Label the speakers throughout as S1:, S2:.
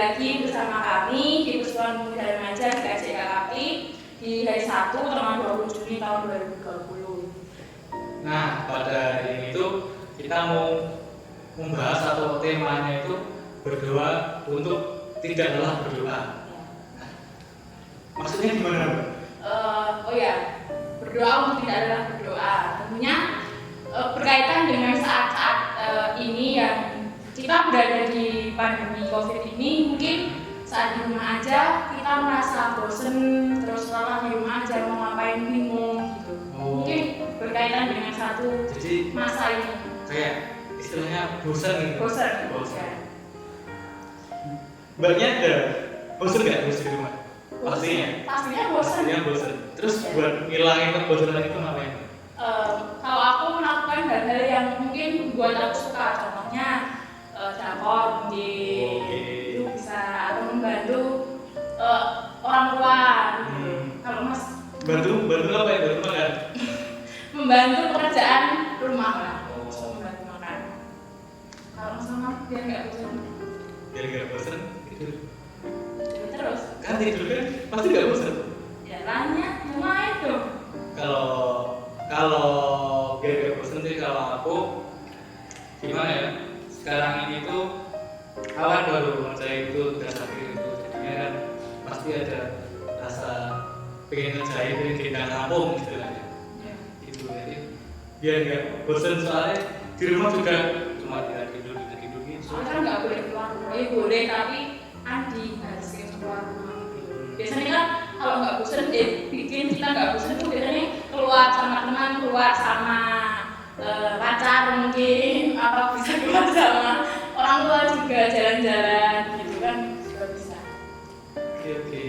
S1: lagi bersama kami di Persatuan Pemuda Remaja GKJ KKP di hari Sabtu tanggal 20 Juni tahun 2020.
S2: Nah, pada hari ini tuh kita mau membahas atau temanya itu berdoa untuk tidak lelah berdoa. Maksudnya gimana, Mbak?
S1: Berdoa untuk tidak lelah berdoa. Tentunya berkaitan dengan saat-saat ini yang kita berada di pandemi COVID ini, mungkin saat di rumah aja kita merasa bosen, terus lelah di rumah aja mau ngapain bingung gitu. Mungkin berkaitan dengan satu masa ini.
S2: Kayak istilahnya bosan gitu.
S1: Bosan.
S2: Mbaknya ada bosan nggak di rumah? Pastinya bosan. Terus buat ngilangin kebosanan itu ngapain?
S1: Kalau aku melakukan hal-hal yang mungkin buat aku suka, contohnya dapur mungkin itu bisa, atau membantu orang tua. Kalau Mas
S2: bantu apa ya? Bantu makan?
S1: Membantu pekerjaan rumah lah. Membantu makan. Kalau sama biar nggak bosan
S2: tidur
S1: terus
S2: kan pasti nggak bosan.
S1: Ya tanya lumayan dong.
S2: Kalau biar nggak bosan sih, kalau aku gimana ya, sekarang ini tuh kawan baru ngerjain itu tugas akhir itu, jadinya kan pasti ada rasa pengen ngerjain, pengen tinggal kampung istilahnya itu. Jadi biar nggak bosan, soalnya di rumah juga cuma tidur gitu.
S1: Soalnya kan nggak boleh keluar rumah. Boleh, tapi Andi harus keluar rumah gitu. Biasanya kan kalau nggak bosan, bikin kita nggak bosan tuh biasanya keluar sama teman, keluar sama pacar mungkin, atau bisa keluar sama orang tua juga, jalan-jalan gitu kan juga bisa.
S2: Oke.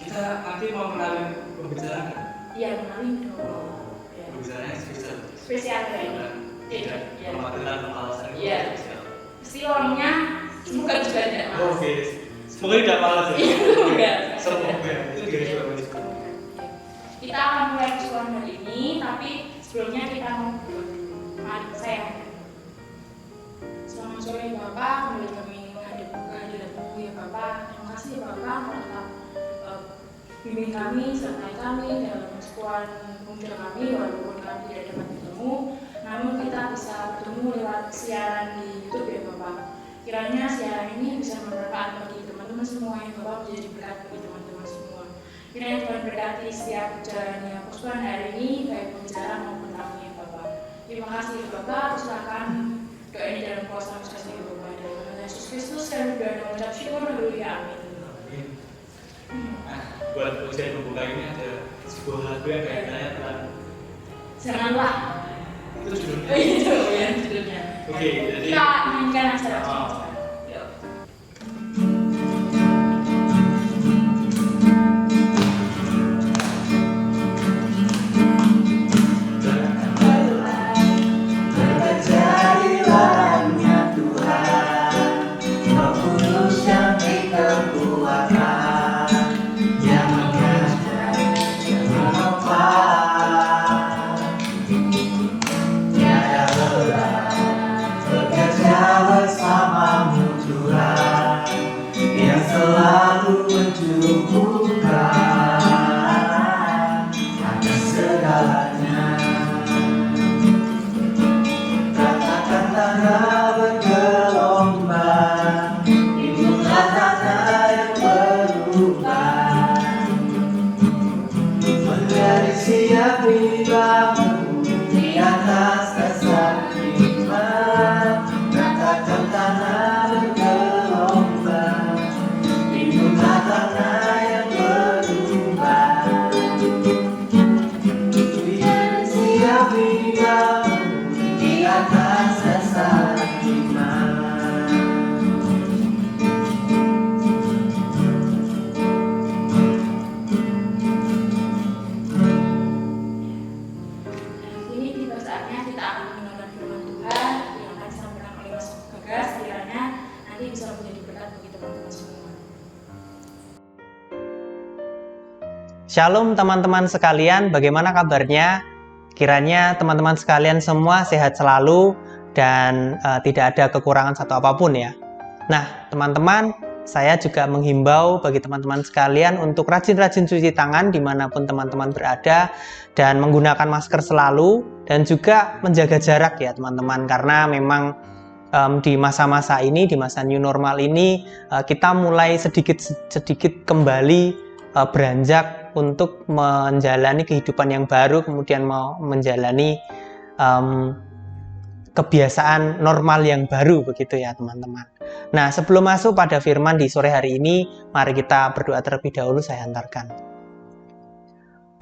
S2: Kita nanti mau kenalin pembicara nggak?
S1: Iya, kenalin dong.
S2: Pembicaranya
S1: Spesial kayaknya.
S2: Tidak, pematilan pemalasan itu spesial.
S1: Pasti orangnya semoga juga tidak malas.
S2: Oke, semoga tidak malas ya. Semoga itu juga bagus.
S1: Kita akan mulai keseruan hari ini, tapi sebelumnya kita mau berdoa dulu. Mari saya. Selamat sore Bapak, kembali kami menghadap-Mu ya Bapak. Terima kasih ya Bapak telah bimbing kami, sertai kami dalam keseruan pemuda kami, walaupun kami tidak dapat bertemu, namun kita bisa bertemu lewat siaran di YouTube ya Bapak. Kiranya siaran ini bisa bermanfaat bagi teman-teman semua ya Bapak, menjadi berkat bagi teman-teman semua. Kiranya Tuhan berkati setiap jalannya persekutuan hari ini, baik pembicara maupun tamu ya Bapak. Terima kasih ya Bapak, silakan doa ini dalam kuasa kasih ya Bapak. Dalam nama Yesus Kristus kami berdoa dan mengucap syukur, haleluya, amin.
S2: Nah, buat ujian pembuka ini ada sebuah lagu yang kaitannya dengan
S1: Janganlah.
S2: Itu judulnya.
S1: Itu ya judulnya.
S2: Oke, jadi
S1: kita mainkan acara.
S3: Shalom teman-teman sekalian, bagaimana kabarnya? Kiranya teman-teman sekalian semua sehat selalu dan tidak ada kekurangan satu apapun ya. Nah, teman-teman, saya juga menghimbau bagi teman-teman sekalian untuk rajin-rajin cuci tangan dimanapun teman-teman berada dan menggunakan masker selalu dan juga menjaga jarak ya teman-teman, karena memang di masa-masa ini, di masa new normal ini, kita mulai sedikit-sedikit kembali beranjak untuk menjalani kehidupan yang baru, kemudian mau menjalani kebiasaan normal yang baru begitu ya teman-teman. Nah, sebelum masuk pada firman di sore hari ini, mari kita berdoa terlebih dahulu. Saya hantarkan.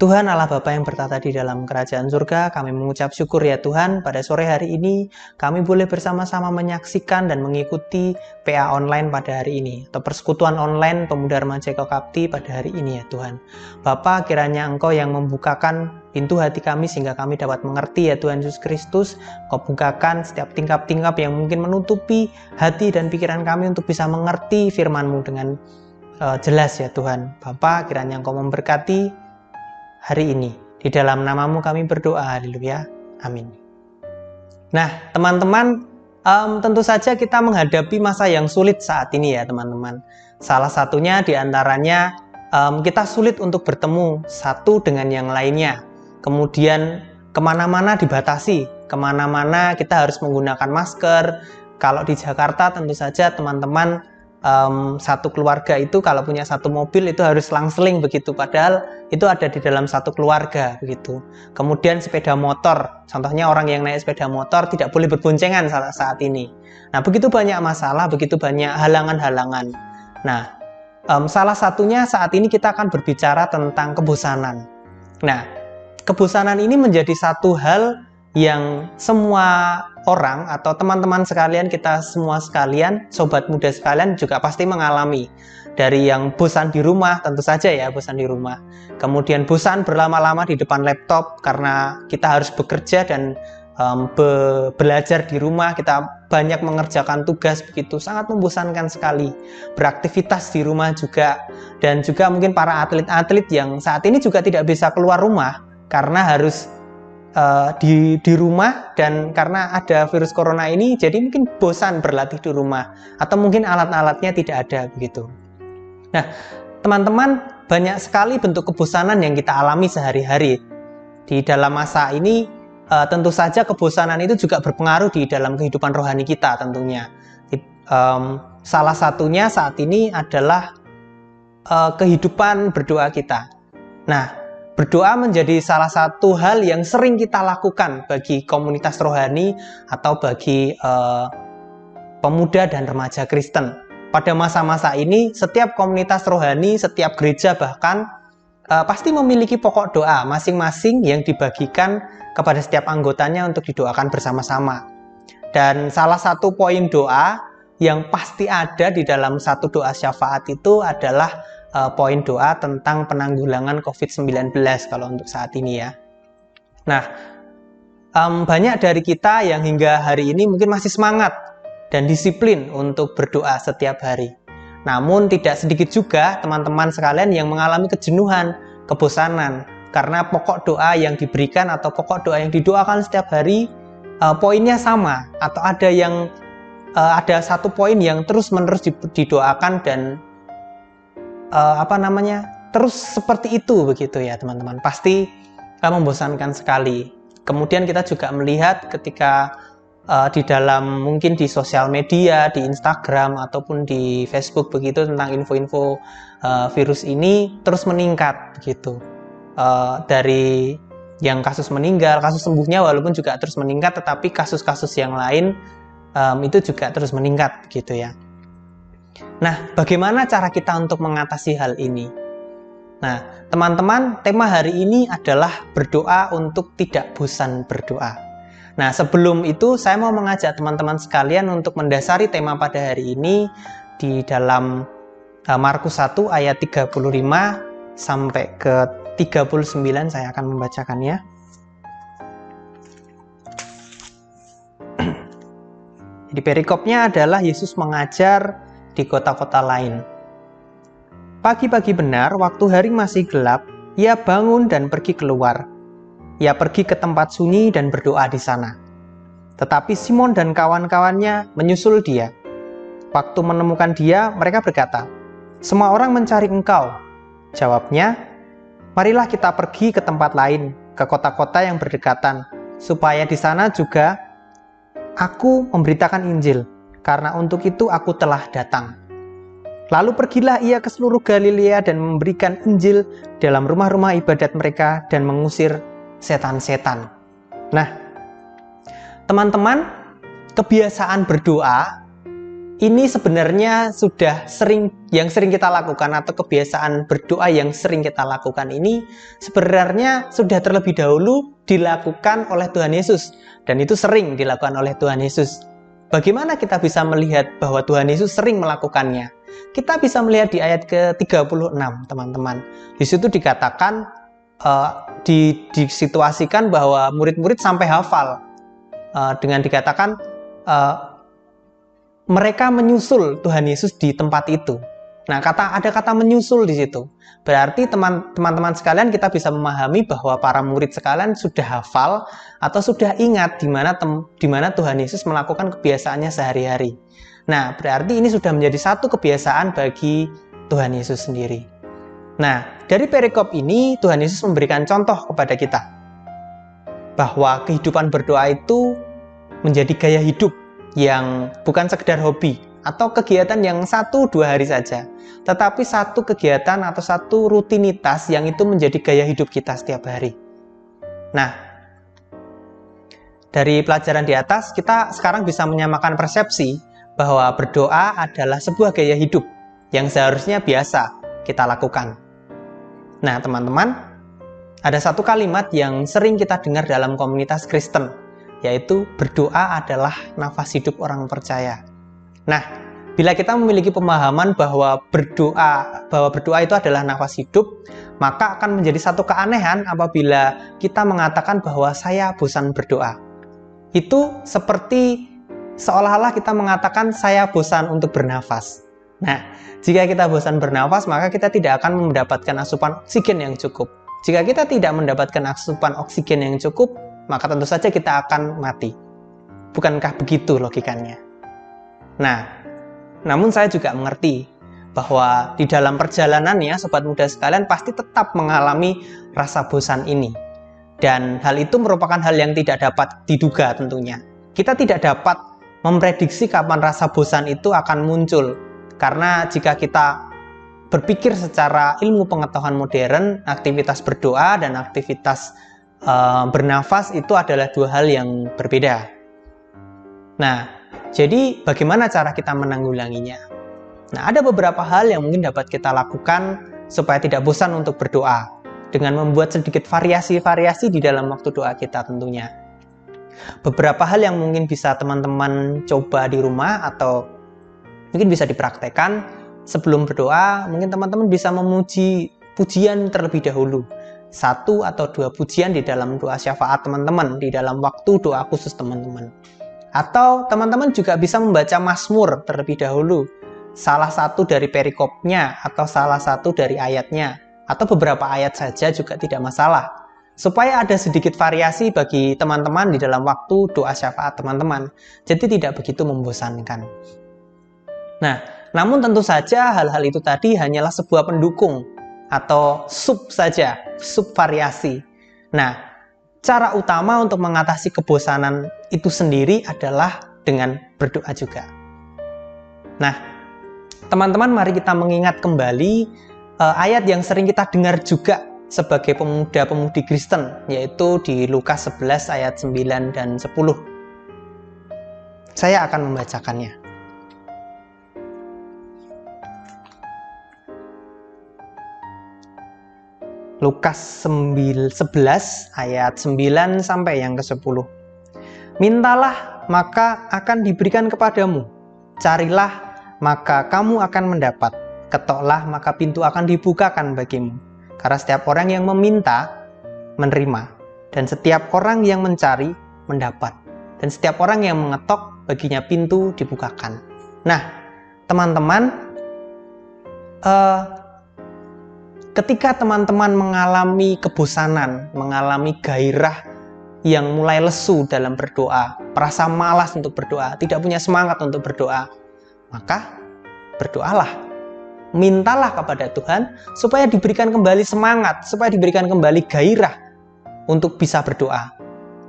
S3: Tuhan Allah Bapa yang bertata di dalam kerajaan surga, kami mengucap syukur ya Tuhan, pada sore hari ini kami boleh bersama-sama menyaksikan dan mengikuti PA online pada hari ini, atau persekutuan online pemuda remaja Ekokapti pada hari ini ya Tuhan. Bapa, kiranya Engkau yang membukakan pintu hati kami sehingga kami dapat mengerti ya Tuhan Yesus Kristus. Engkau bukakan setiap tingkap-tingkap yang mungkin menutupi hati dan pikiran kami untuk bisa mengerti firman-Mu dengan jelas ya Tuhan. Bapa, kiranya Engkau memberkati hari ini. Di dalam nama-Mu kami berdoa, haleluya, amin. Nah, teman-teman, tentu saja kita menghadapi masa yang sulit saat ini ya teman-teman. Salah satunya diantaranya kita sulit untuk bertemu satu dengan yang lainnya. Kemudian kemana-mana dibatasi, kemana-mana kita harus menggunakan masker. Kalau di Jakarta tentu saja teman-teman, satu keluarga itu kalau punya satu mobil itu harus selang-seling begitu, padahal itu ada di dalam satu keluarga begitu. Kemudian sepeda motor, contohnya orang yang naik sepeda motor tidak boleh berboncengan saat ini. Nah, begitu banyak masalah, begitu banyak halangan-halangan. Nah, salah satunya saat ini kita akan berbicara tentang kebosanan. Nah, kebosanan ini menjadi satu hal yang semua orang atau teman-teman sekalian, kita semua sekalian, sobat muda sekalian juga pasti mengalami. Dari yang bosan di rumah, tentu saja ya bosan di rumah. Kemudian bosan berlama-lama di depan laptop karena kita harus bekerja dan belajar di rumah, kita banyak mengerjakan tugas begitu, sangat membosankan sekali. Beraktivitas di rumah juga, dan juga mungkin para atlet-atlet yang saat ini juga tidak bisa keluar rumah karena harus di rumah, dan karena ada virus corona ini jadi mungkin bosan berlatih di rumah atau mungkin alat-alatnya tidak ada begitu. Nah, teman-teman, banyak sekali bentuk kebosanan yang kita alami sehari-hari di dalam masa ini. Tentu saja kebosanan itu juga berpengaruh di dalam kehidupan rohani kita tentunya. Salah satunya saat ini adalah kehidupan berdoa kita. Nah, berdoa menjadi salah satu hal yang sering kita lakukan bagi komunitas rohani atau bagi pemuda dan remaja Kristen. Pada masa-masa ini, setiap komunitas rohani, setiap gereja bahkan pasti memiliki pokok doa masing-masing yang dibagikan kepada setiap anggotanya untuk didoakan bersama-sama. Dan salah satu poin doa yang pasti ada di dalam satu doa syafaat itu adalah poin doa tentang penanggulangan COVID-19 kalau untuk saat ini ya. Nah, banyak dari kita yang hingga hari ini mungkin masih semangat dan disiplin untuk berdoa setiap hari. Namun tidak sedikit juga teman-teman sekalian yang mengalami kejenuhan, kebosanan, karena pokok doa yang diberikan atau pokok doa yang didoakan setiap hari poinnya sama, atau ada satu poin yang terus-menerus didoakan dan terus seperti itu begitu ya teman-teman. Pasti membosankan sekali. Kemudian kita juga melihat ketika di dalam mungkin di sosial media, di Instagram ataupun di Facebook begitu, tentang info-info virus ini terus meningkat begitu. Dari yang kasus meninggal, kasus sembuhnya walaupun juga terus meningkat, tetapi kasus-kasus yang lain itu juga terus meningkat gitu ya. Nah, bagaimana cara kita untuk mengatasi hal ini? Nah, teman-teman, tema hari ini adalah berdoa untuk tidak bosan berdoa. Nah, sebelum itu saya mau mengajak teman-teman sekalian untuk mendasari tema pada hari ini di dalam Markus 1 ayat 35 sampai ke 39, saya akan membacakannya. Jadi perikopnya adalah Yesus mengajar di kota-kota lain. Pagi-pagi benar, waktu hari masih gelap, ia bangun dan pergi keluar. Ia pergi ke tempat sunyi dan berdoa di sana. Tetapi Simon dan kawan-kawannya menyusul dia. Waktu menemukan dia, mereka berkata, "Semua orang mencari engkau." Jawabnya, "Marilah kita pergi ke tempat lain, ke kota-kota yang berdekatan, supaya di sana juga aku memberitakan Injil, karena untuk itu aku telah datang." Lalu pergilah ia ke seluruh Galilea dan memberikan Injil dalam rumah-rumah ibadat mereka dan mengusir setan-setan. Nah, teman-teman, kebiasaan berdoa ini sebenarnya sudah sering kita lakukan, atau kebiasaan berdoa yang sering kita lakukan ini sebenarnya sudah terlebih dahulu dilakukan oleh Tuhan Yesus, dan itu sering dilakukan oleh Tuhan Yesus. Bagaimana kita bisa melihat bahwa Tuhan Yesus sering melakukannya? Kita bisa melihat di ayat ke-36, teman-teman. Di situ dikatakan, disituasikan bahwa murid-murid sampai hafal, dengan dikatakan mereka menyusul Tuhan Yesus di tempat itu. Nah, ada kata menyusul di situ. Berarti teman-teman sekalian, kita bisa memahami bahwa para murid sekalian sudah hafal atau sudah ingat di mana Tuhan Yesus melakukan kebiasaannya sehari-hari. Nah, berarti ini sudah menjadi satu kebiasaan bagi Tuhan Yesus sendiri. Nah, dari perikop ini Tuhan Yesus memberikan contoh kepada kita bahwa kehidupan berdoa itu menjadi gaya hidup yang bukan sekedar hobi atau kegiatan yang 1-2 hari saja, tetapi satu kegiatan atau satu rutinitas yang itu menjadi gaya hidup kita setiap hari. Nah, dari pelajaran di atas kita sekarang bisa menyamakan persepsi bahwa berdoa adalah sebuah gaya hidup yang seharusnya biasa kita lakukan. Nah, teman-teman, ada satu kalimat yang sering kita dengar dalam komunitas Kristen, yaitu berdoa adalah nafas hidup orang percaya. Nah, bila kita memiliki pemahaman bahwa berdoa itu adalah nafas hidup, maka akan menjadi satu keanehan apabila kita mengatakan bahwa saya bosan berdoa. Itu seperti seolah-olah kita mengatakan saya bosan untuk bernafas. Nah, jika kita bosan bernafas, maka kita tidak akan mendapatkan asupan oksigen yang cukup. Jika kita tidak mendapatkan asupan oksigen yang cukup, maka tentu saja kita akan mati. Bukankah begitu logikanya? Nah, namun saya juga mengerti bahwa di dalam perjalanannya, sobat muda sekalian pasti tetap mengalami rasa bosan ini. Dan hal itu merupakan hal yang tidak dapat diduga tentunya. Kita tidak dapat memprediksi kapan rasa bosan itu akan muncul, karena jika kita berpikir secara ilmu pengetahuan modern, aktivitas berdoa dan aktivitas bernafas itu adalah dua hal yang berbeda. Nah, jadi bagaimana cara kita menanggulanginya? Nah, ada beberapa hal yang mungkin dapat kita lakukan supaya tidak bosan untuk berdoa, dengan membuat sedikit variasi-variasi di dalam waktu doa kita tentunya. Beberapa hal yang mungkin bisa teman-teman coba di rumah atau mungkin bisa dipraktekkan sebelum berdoa. Mungkin teman-teman bisa memuji pujian terlebih dahulu, 1 atau 2 pujian di dalam doa syafaat teman-teman, di dalam waktu doa khusus teman-teman. Atau teman-teman juga bisa membaca Mazmur terlebih dahulu, salah satu dari perikopnya atau salah satu dari ayatnya, atau beberapa ayat saja juga tidak masalah, supaya ada sedikit variasi bagi teman-teman di dalam waktu doa syafaat teman-teman, jadi tidak begitu membosankan. Nah, namun tentu saja hal-hal itu tadi hanyalah sebuah pendukung atau sub saja, sub variasi. Nah, cara utama untuk mengatasi kebosanan itu sendiri adalah dengan berdoa juga. Nah, teman-teman, mari kita mengingat kembali ayat yang sering kita dengar juga sebagai pemuda-pemudi Kristen, yaitu di Lukas 11 ayat 9 dan 10. Saya akan membacakannya. Lukas 11 ayat 9 sampai yang ke-10. Mintalah maka akan diberikan kepadamu, carilah maka kamu akan mendapat, ketoklah maka pintu akan dibukakan bagimu. Karena setiap orang yang meminta, menerima. Dan setiap orang yang mencari, mendapat. Dan setiap orang yang mengetok, baginya pintu dibukakan. Nah, teman-teman, ketika teman-teman mengalami kebosanan, mengalami gairah yang mulai lesu dalam berdoa, merasa malas untuk berdoa, tidak punya semangat untuk berdoa, maka berdoalah. Mintalah kepada Tuhan supaya diberikan kembali semangat, supaya diberikan kembali gairah untuk bisa berdoa.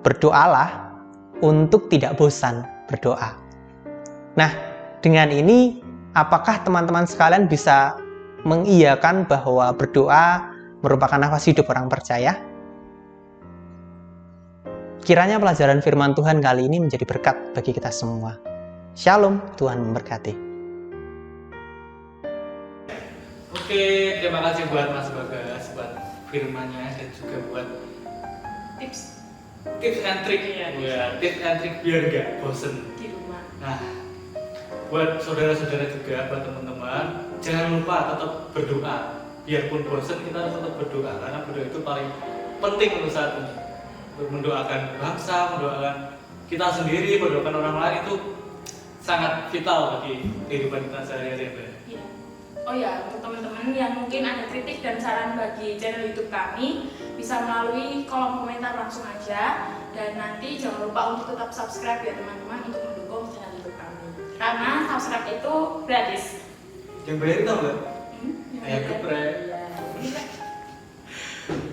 S3: Berdoalah untuk tidak bosan berdoa. Nah, dengan ini apakah teman-teman sekalian bisa mengiyakan bahwa berdoa merupakan nafas hidup orang percaya? Kiranya pelajaran firman Tuhan kali ini menjadi berkat bagi kita semua. Shalom, Tuhan memberkati.
S2: Oke, terima kasih buat Mas Bagas, buat firmannya dan juga buat tips and trick tips and trick biar gak bosen
S1: di rumah.
S2: Nah, buat saudara-saudara juga, buat teman-teman, jangan lupa tetap berdoa. Biarpun bosen, kita harus tetap berdoa karena berdoa itu paling penting untuk saat ini. Untuk mendoakan bangsa, mendoakan kita sendiri, mendoakan orang lain itu sangat vital bagi kehidupan kita sehari-hari.
S1: Ya. Oh ya, untuk teman-teman yang mungkin ada kritik dan saran bagi channel YouTube kami, bisa melalui kolom komentar langsung aja. Dan nanti jangan lupa untuk tetap subscribe ya teman-teman, untuk mendukung channel YouTube kami. Karena subscribe itu gratis.
S2: Yang bayar tau nggak? Ya geprek.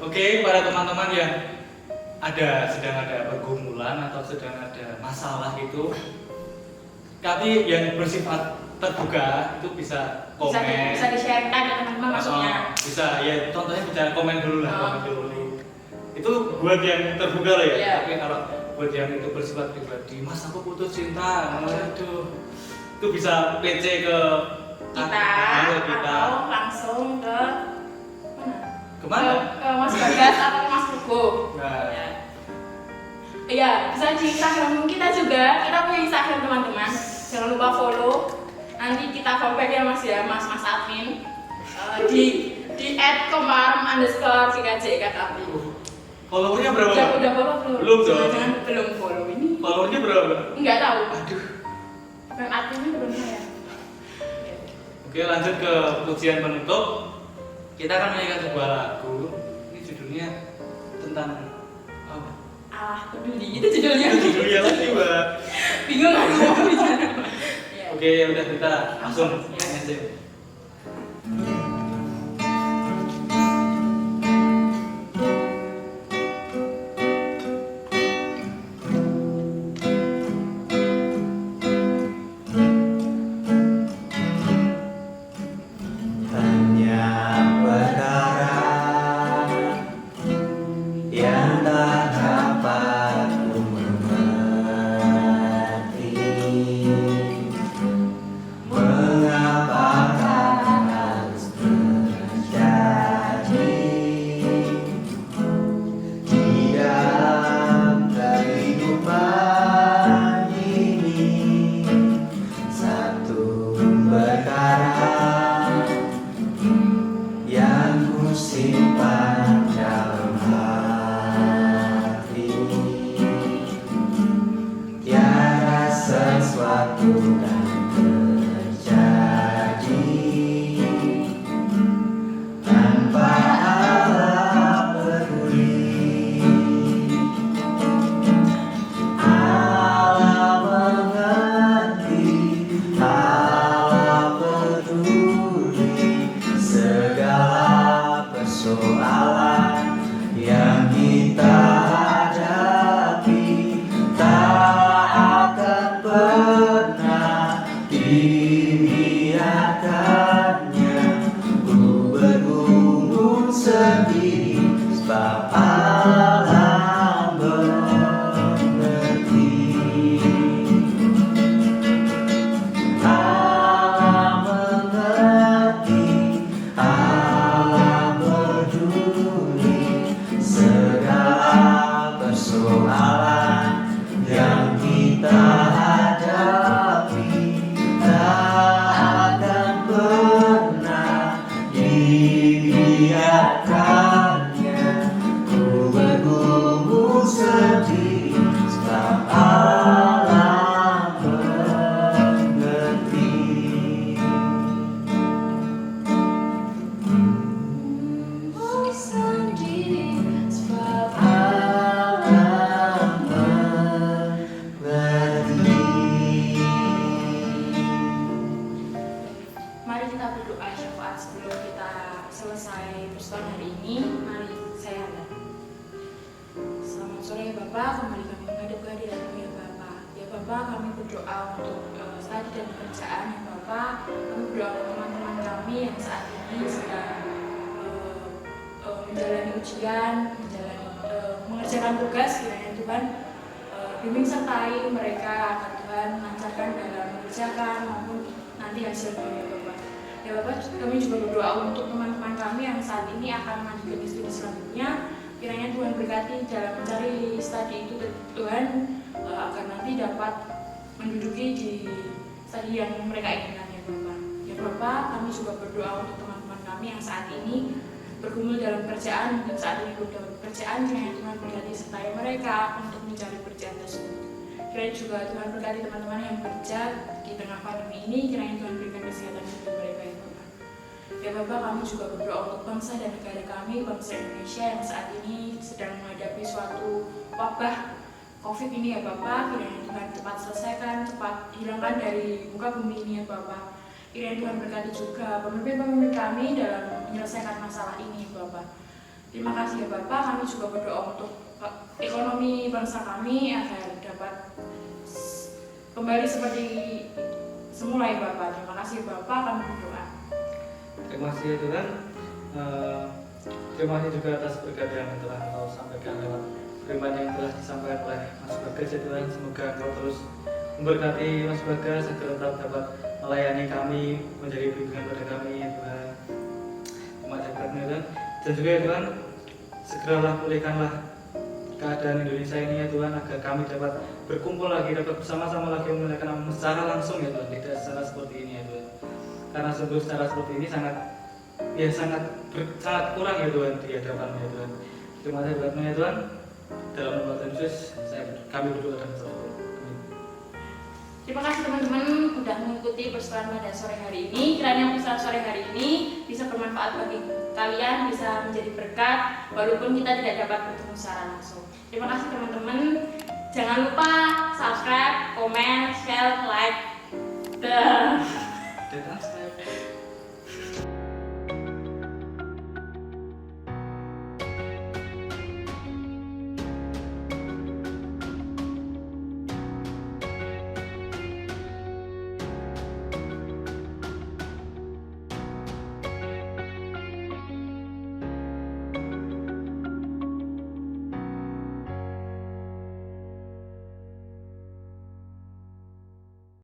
S2: Oke, para teman-teman yang sedang ada pergumulan atau sedang ada masalah itu, kami yang bersifat terbuka itu bisa komen,
S1: bisa di-share-kan ya teman-teman maksudnya.
S2: Bisa ya, contohnya bisa komen dulu lah, komen dulu. Itu buat yang terbuka lah ya.
S1: Yeah.
S2: Tapi kalau buat yang itu bersifat pribadi, Mas aku putus cinta, aduh, itu bisa PC ke
S1: kita atau langsung ke
S2: kemana?
S1: Ke Mas Bagas atau Mas Hugo.
S2: Nah.
S1: Iya, bisa di Instagram kita juga. Kita punya Instagram teman-teman. Jangan lupa follow. Nanti kita follow ya Mas admin di @komar_ckj_kkb.
S2: Followernya berapa?
S1: Udah follow belum?
S2: Belum dong.
S1: Jangan belum follow ini.
S2: Followernya berapa?
S1: Enggak tahu.
S2: Aduh.
S1: Kan adminnya belum saya.
S2: Oke, lanjut ke pujian penutup. Kita akan menyanyikan sebuah lagu. Ini judulnya tentang apa?
S1: Allah peduli. Itu judulnya.
S2: Itu judulnya lagi, Mbak.
S1: Bingung aku mau bicara.
S2: Oke, udah kita langsung nyanyi aja.
S1: kali kami menghadap ke hadirat-Mu ya Bapa. Ya Bapa, kami berdoa untuk studi dan pekerjaan ya Bapa. Kami berdoa untuk teman-teman kami yang saat ini sedang menjalani ujian, mengerjakan tugas kiranya Tuhan bimbing sertai mereka agar Tuhan lancarkan dalam mengerjakan maupun nanti hasilnya ya Bapak. Ya Bapak, kami juga berdoa untuk teman-teman kami yang saat ini akan melanjutkan studi selanjutnya. Kiranya Tuhan berkati dalam mencari studi itu Tuhan agar nanti dapat menduduki di studi yang mereka inginkan ya Bapak. Ya Bapak, kami juga berdoa untuk teman-teman kami yang saat ini bergumul dalam pekerjaan, mungkin saat ini belum dapat pekerjaan, kiranya Tuhan berkati sertai mereka untuk mencari pekerjaan tersebut. Kiranya juga Tuhan berkati teman-teman yang bekerja di tengah pandemi ini, kiranya Tuhan berikan kesehatan bagi mereka ya Bapak. Ya Bapak, kami juga berdoa untuk bangsa dan negara kami, bangsa Indonesia yang saat ini sedang menghadapi suatu wabah COVID ini ya Bapak. Kiranya Tuhan cepat selesaikan, cepat hilangkan dari muka bumi ini ya Bapak. Kiranya Tuhan berkati juga pemimpin-pemimpin kami dalam menyelesaikan masalah ini Bapak. Terima kasih ya Bapak, kami juga berdoa untuk ekonomi bangsa kami agar dapat kembali seperti semula ya Bapak. Terima kasih Bapak, kami berdoa.
S2: Terima kasih ya Tuhan. Terima kasih juga atas berkat yang telah Engkau sampaikan lewat firman yang telah disampaikan oleh Mas Bagas ya Tuhan. Semoga Engkau terus memberkati Mas Bagas agar tetap dapat melayani kami, menjadi bimbingan pada kami ya Tuhan. Terima kasih Tuhan. Dan juga ya Tuhan, segeralah pulihkanlah keadaan Indonesia ini ya Tuhan, agar kami dapat berkumpul lagi, dapat bersama-sama lagi memuliakan Nama secara langsung ya Tuhan, tidak secara seperti ini ya Tuhan. Karena sungguh secara seperti ini sangat kurang ya Tuhan di hadapan ya Tuhan. Terima kasih buat ya Tuhan. Dalam nama Tuhan Yesus, kami berdoa dan berdoa.
S1: Terima kasih teman-teman sudah mengikuti persekutuan pada sore hari ini. Kiranya persekutuan sore hari ini bisa bermanfaat bagi kalian, bisa menjadi berkat walaupun kita tidak dapat bertemu secara langsung. Terima kasih teman-teman. Jangan lupa subscribe, komen, share, like. Dah.